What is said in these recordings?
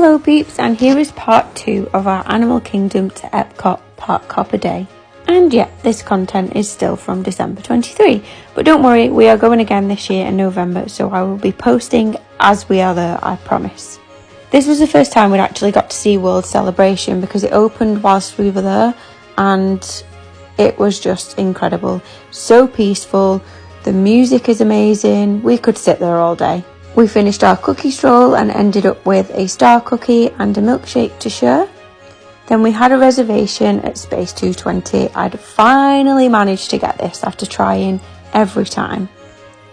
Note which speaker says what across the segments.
Speaker 1: Hello peeps, and here is part 2 of our Animal Kingdom to Epcot Park Hopper Day. And yeah, this content is still from December 23, but don't worry, we are going again this year in November, so I will be posting as we are there, I promise. This was the first time we'd actually got to see World Celebration because it opened whilst we were there, and it was just incredible. So peaceful, the music is amazing, we could sit there all day. We finished our cookie stroll and ended up with a star cookie and a milkshake to share. Then we had a reservation at Space 220. I'd finally managed to get this after trying every time.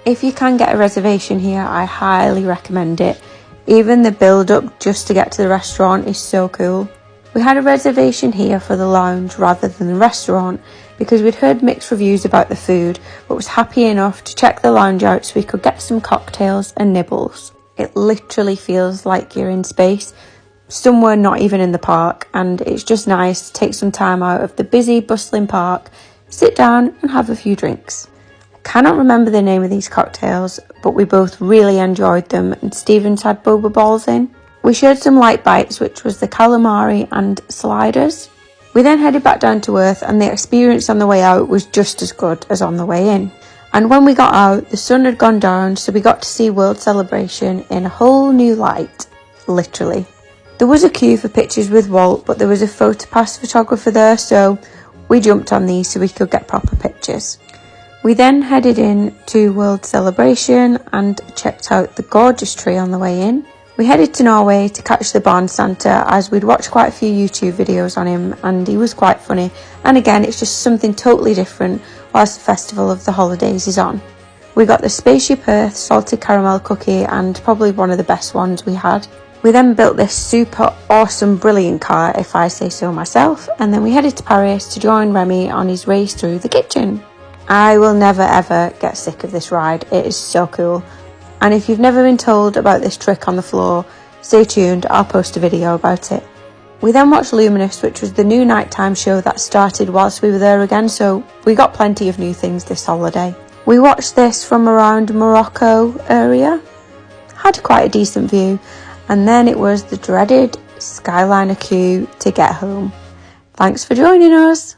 Speaker 1: If you can get a reservation here, I highly recommend it. Even the build up just to get to the restaurant is so cool. We had a reservation here for the lounge rather than the restaurant because we'd heard mixed reviews about the food, but was happy enough to check the lounge out so we could get some cocktails and nibbles. It literally feels like you're in space, somewhere not even in the park, and it's just nice to take some time out of the busy, bustling park, sit down and have a few drinks. I cannot remember the name of these cocktails, but we both really enjoyed them, and Stevens had boba balls in. We shared some light bites, which was the calamari and sliders. We then headed back down to Earth, and the experience on the way out was just as good as on the way in. And when we got out, the sun had gone down, so we got to see World Celebration in a whole new light, literally. There was a queue for pictures with Walt, but there was a PhotoPass photographer there, so we jumped on these so we could get proper pictures. We then headed in to World Celebration and checked out the gorgeous tree on the way in. We headed to Norway to catch the Barn Santa, as we'd watched quite a few YouTube videos on him and he was quite funny, and again it's just something totally different whilst the Festival of the Holidays is on. We got the Spaceship Earth salted caramel cookie, and probably one of the best ones we had. We then built this super awesome brilliant car, if I say so myself, and then we headed to Paris to join Remy on his race through the kitchen. I will never ever get sick of this ride, it is so cool. And if you've never been told about this trick on the floor, stay tuned, I'll post a video about it. We then watched Luminous, which was the new nighttime show that started whilst we were there again, so we got plenty of new things this holiday. We watched this from around Morocco area, had quite a decent view, and then it was the dreaded Skyliner queue to get home. Thanks for joining us.